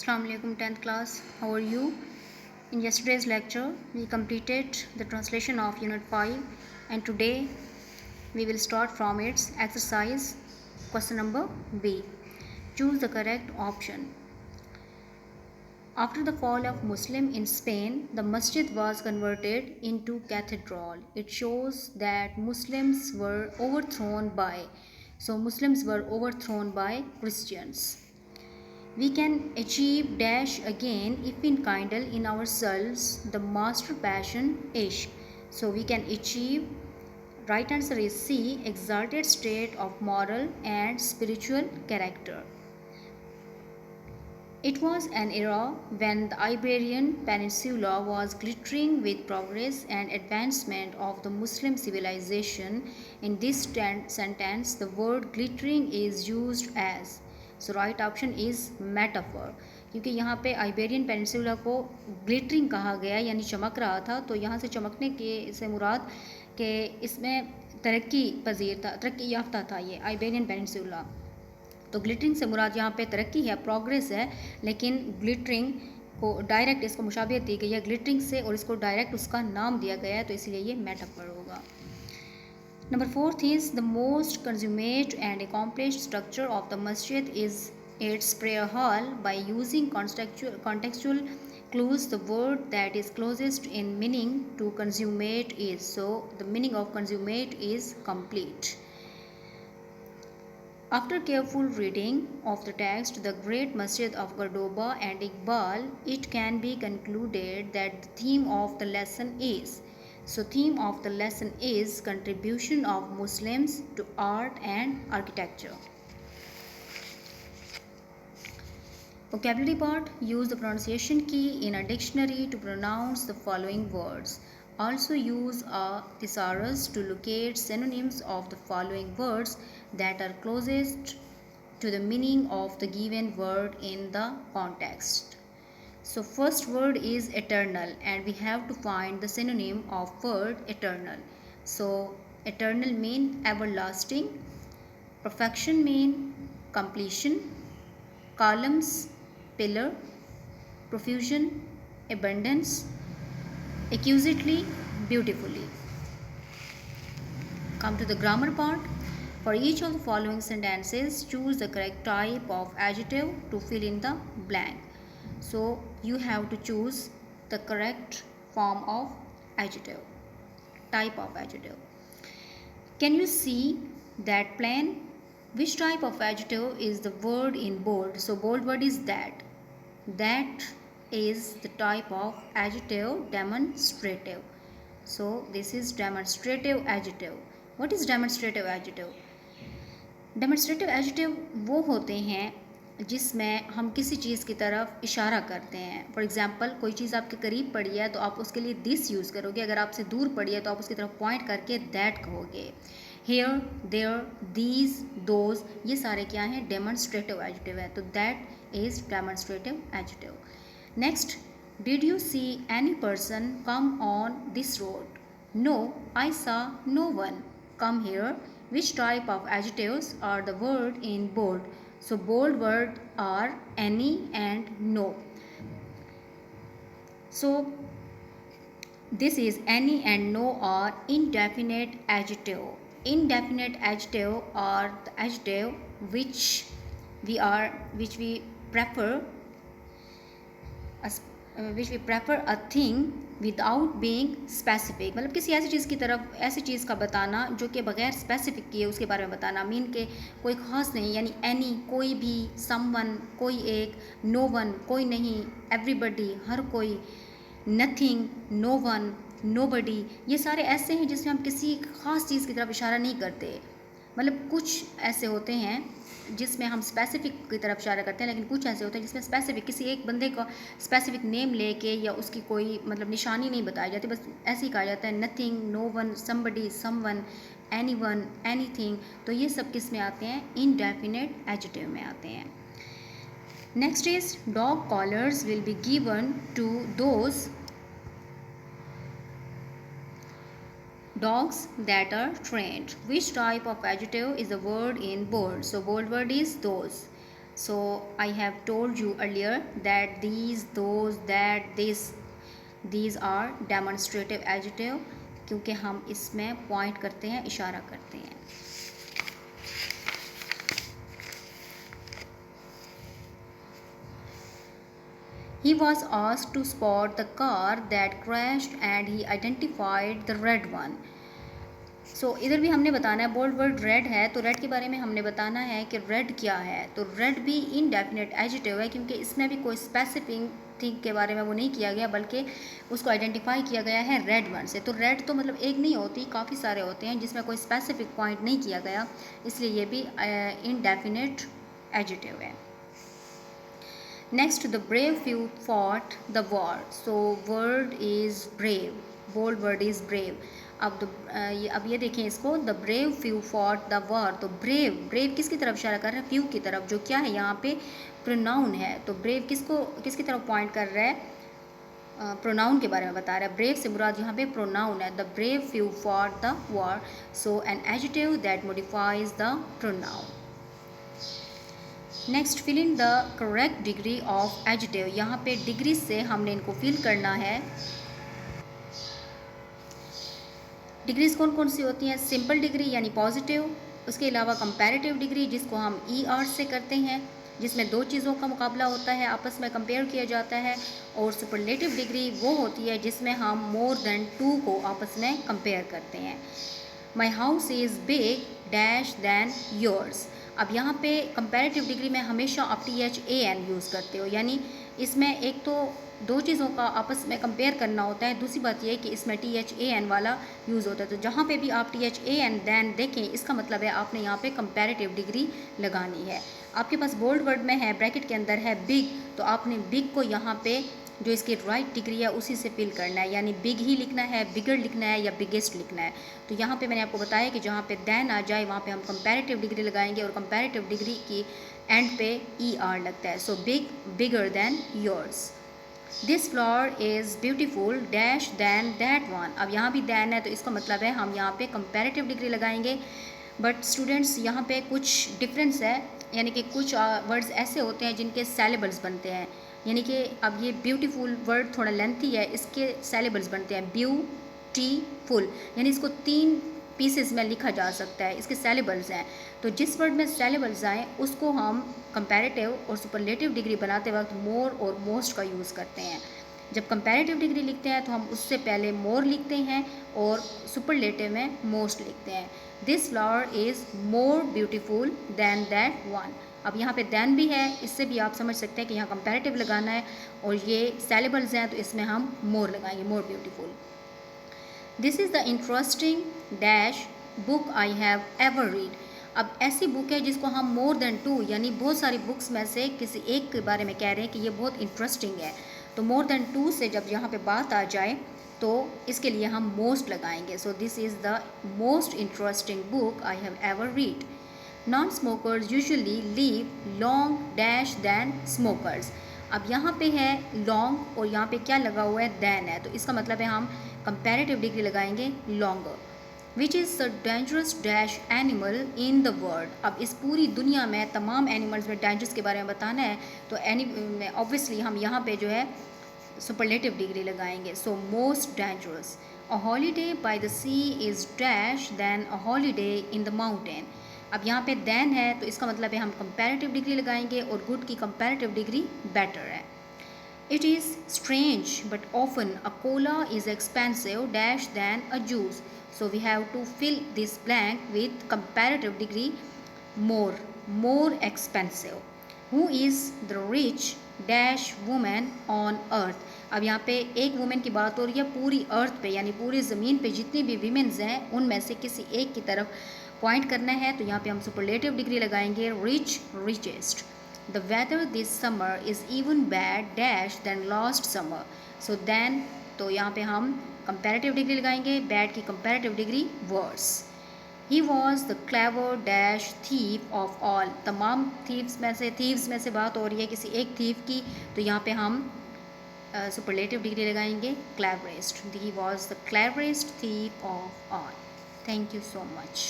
Assalamu alaikum 10th class. How are you? In yesterday's lecture, we completed the translation of Unit 5 and today we will start from its exercise. Question number B. Choose the correct option. After the fall of Muslim in Spain, the masjid was converted into cathedral. It shows that Muslims were overthrown by Christians. We can achieve dash again if we kindle in ourselves the master passion ishq. So we can achieve, right answer is C, exalted state of moral and spiritual character. It was an era when the Iberian Peninsula was glittering with progress and advancement of the Muslim civilization. In this sentence, the word glittering is used as. So right option is metaphor. क्योंकि यहाँ पे Iberian peninsula को glittering कहा गया यानी चमक रहा था, तो यहाँ से चमकने के से मुराद कि इसमें तरक्की पजीर था, तरक्की याफ्ता था ये आइबेरियन पेनिनसुला। तो ग्लिटरिंग से मुराद यहाँ पे तरक्की है, प्रोग्रेस है, लेकिन ग्लिटरिंग को डायरेक्ट इसको मुशाबियत दी गई है ग्लिटरिंग से और इसको डायरेक्ट उसका नाम दिया गया है, तो इसलिए ये मेटाफर होगा। Number 4 is the most consummate and accomplished structure of the masjid is its prayer hall. By using contextual clues, the word that is closest in meaning to consummate is. So the meaning of consummate is complete. After careful reading of the text, the great masjid of Cordoba and Iqbal, it can be concluded that the theme of the lesson is. So theme of the lesson is contribution of Muslims to art and architecture. Vocabulary part, use the pronunciation key in a dictionary to pronounce the following words. Also use a thesaurus to locate synonyms of the following words that are closest to the meaning of the given word in the context. So first word is eternal and we have to find the synonym of word eternal. So eternal mean everlasting, perfection mean completion, columns pillar, profusion abundance, exquisitely beautifully. Come to the grammar part. For each of the following sentences, choose the correct type of adjective to fill in the blank. So you have to choose the correct form of adjective, type of adjective. Can you see that plan? Which type of adjective is the word in bold? So bold word is that. That is the type of adjective demonstrative. So this is demonstrative adjective. What is demonstrative adjective? Demonstrative adjective वो होते हैं जिसमें हम किसी चीज़ की तरफ इशारा करते हैं। फॉर एग्जांपल, कोई चीज़ आपके करीब पड़ी है तो आप उसके लिए दिस यूज़ करोगे, अगर आपसे दूर पड़ी है तो आप उसकी तरफ पॉइंट करके दैट कहोगे। हेयर, देयर, दीज, दोज, ये सारे क्या हैं? डेमोन्स्ट्रेटिव एडजेक्टिव है, तो that is demonstrative adjective. Next, did you see any person come on this road? No, I saw no one come here. Which type of adjectives are the word in bold? So bold word are any and no. So this is any and no are indefinite adjective. Indefinite adjective are the adjective which we prefer a thing without being specific, मतलब किसी ऐसी चीज़ की तरफ, ऐसी चीज़ का बताना जो कि बगैर स्पेसिफिक किए उसके बारे में बताना। मीन के कोई ख़ास नहीं, यानी एनी कोई भी, समवन कोई एक, नो वन कोई नहीं, एवरीबडी हर कोई, नथिंग नो वन नोबडी, ये सारे ऐसे हैं जिसमें हम किसी ख़ास चीज़ की तरफ इशारा नहीं करते। मतलब कुछ ऐसे होते हैं जिसमें हम स्पेसिफिक की तरफ इशारा करते हैं, लेकिन कुछ ऐसे होते हैं जिसमें स्पेसिफिक किसी एक बंदे का स्पेसिफिक नेम लेके या उसकी कोई मतलब निशानी नहीं बताई जाती, बस ऐसे ही कहा जाता है nothing, no one, somebody, someone, anyone, anything. तो ये सब किस में आते हैं? इनडेफिनेट एडजेक्टिव में आते हैं। Next is dog collars will be given to those dogs that are trained. Which type of adjective is the word in bold? So bold word is those. So I have told you earlier that these, those, that, this, these are demonstrative adjective, क्योंकि हम इसमें point करते हैं, इशारा करते हैं. He was asked to spot the car that crashed and he identified the red one. सो इधर भी हमने बताना है, बोल्ड वर्ड रेड है तो रेड के बारे में हमने बताना है कि रेड क्या है. तो रेड भी इनडेफिनेट एडजेक्टिव है क्योंकि इसमें भी कोई स्पेसिफिक थिंग के बारे में वो नहीं किया गया, बल्कि उसको आइडेंटिफाई किया गया है रेड वन से. तो रेड तो मतलब एक नहीं होती, काफ़ी सारे होते हैं जिसमें कोई स्पेसिफिक पॉइंट नहीं किया गया, इसलिए ये भी इनडेफिनेट एडजेक्टिव है. Next, the brave few fought the war. So word is brave, bold word is brave. अब ये देखें इसको, the brave few fought the war. तो ब्रेव, ब्रेव किसकी तरफ इशारा कर रहा है? फ्यू की तरफ, जो क्या है यहाँ पे प्रोनाउन है. तो ब्रेव किसकी तरफ पॉइंट कर रहा है? प्रोनाउन के बारे में बता रहा है. ब्रेव से मुराद यहाँ पे प्रोनाउन है. The brave few fought the war, so an adjective that modifies the pronoun. Next, fill in the correct degree of adjective. यहाँ पे डिग्री से हमने इनको फिल करना है. डिग्रीज कौन कौन सी होती हैं? सिंपल डिग्री यानी पॉजिटिव, उसके अलावा कंपैरेटिव डिग्री जिसको हम ER से करते हैं, जिसमें दो चीज़ों का मुकाबला होता है, आपस में कंपेयर किया जाता है. और सुपरलेटिव डिग्री वो होती है जिसमें हम मोर देन 2 को आपस में कंपेयर करते हैं. My house is big dash than yours. अब यहाँ पे कंपैरेटिव डिग्री में हमेशा आप THAN यूज़ करते हो, यानी इसमें एक तो दो चीज़ों का आपस में कंपेयर करना होता है, दूसरी बात यह है कि इसमें THAN वाला यूज़ होता है. तो जहाँ पे भी आप THAN दैन देखें, इसका मतलब है आपने यहाँ पे कंपैरेटिव डिग्री लगानी है. आपके पास बोल्ड वर्ड में है, ब्रैकेट के अंदर है बिग, तो आपने बिग को यहाँ पे जो इसकी राइट डिग्री है उसी से फिल करना है, यानी बिग ही लिखना है, बिगर लिखना है या बिगेस्ट लिखना है. तो यहाँ पे मैंने आपको बताया कि जहाँ पे दैन आ जाए वहाँ पे हम कंपैरेटिव डिग्री लगाएंगे, और कंपैरेटिव डिग्री की एंड पे ER लगता है. So big, bigger than yours. This flower is beautiful dash than that one. अब यहाँ भी दैन है तो इसका मतलब है हम यहाँ पे कंपैरेटिव डिग्री लगाएंगे. बट स्टूडेंट्स यहाँ पे कुछ डिफरेंस है, यानी कि कुछ वर्ड्स ऐसे होते हैं जिनके सैलेबल्स बनते हैं. यानी कि अब ये ब्यूटीफुल वर्ड थोड़ा लेंथी है, इसके सैलेबल्स बनते हैं ब्यूटीफुल, यानी इसको 3 पीसेस में लिखा जा सकता है, इसके सैलेबल्स हैं. तो जिस वर्ड में सैलेबल्स आएँ उसको हम कंपैरेटिव और सुपरलेटिव डिग्री बनाते वक्त मोर और मोस्ट का यूज़ करते हैं. जब कंपैरेटिव डिग्री लिखते हैं तो हम उससे पहले मोर लिखते हैं और सुपरलेटिव में मोस्ट लिखते हैं. This flower is more beautiful than that one. अब यहाँ पे दैन भी है, इससे भी आप समझ सकते हैं कि यहाँ कंपैरेटिव लगाना है, और ये सैलेबल्स हैं तो इसमें हम मोर लगाएंगे, more beautiful. This is the interesting dash book I have ever read. अब ऐसी बुक है जिसको हम मोर देन 2, यानी बहुत सारी बुक्स में से किसी एक के बारे में कह रहे हैं कि ये बहुत इंटरेस्टिंग है. तो मोर देन 2 से जब यहाँ पे बात आ जाए तो इसके लिए हम मोस्ट लगाएंगे. So this is the most interesting book I have ever read. Non smokers usually live long dash than smokers. अब यहाँ पे है लॉन्ग और यहाँ पे क्या लगा हुआ है? दैन है. तो इसका मतलब है हम कंपैरेटिव डिग्री लगाएंगे longer. Which is the dangerous dash animal in the world. अब इस पूरी दुनिया में तमाम एनिमल्स में डेंजरस के बारे में बताना है, तो ऑब्वियसली हम यहाँ पे जो है सुपरलेटिव डिग्री लगाएंगे. So most dangerous. A holiday by the sea is dash than a holiday in the mountain. अब यहाँ पे दैन है तो इसका मतलब है हम कंपैरेटिव डिग्री लगाएंगे, और गुड की कंपैरेटिव डिग्री बेटर है. It is strange but often a cola is expensive dash than a juice. So we have to fill this blank with comparative degree more, more expensive. Who is the rich dash woman on earth. अब यहाँ पे एक women की बात हो रही है पूरी अर्थ पे, यानी पूरी ज़मीन पे जितनी भी वीमेंस हैं उनमें से किसी एक की तरफ पॉइंट करना है. तो यहाँ पे हम सुपरलेटिव डिग्री लगाएंगे rich, richest. The weather this summer is even bad dash than last summer. So then तो यहाँ पे हम comparative degree लगाएंगे, bad की comparative degree worse. He was the clever dash thief of all. तमाम thieves में से बात हो रही है किसी एक thief की, तो यहाँ पे हम superlative degree लगाएंगे cleverest. He was the cleverest thief of all. Thank you so much.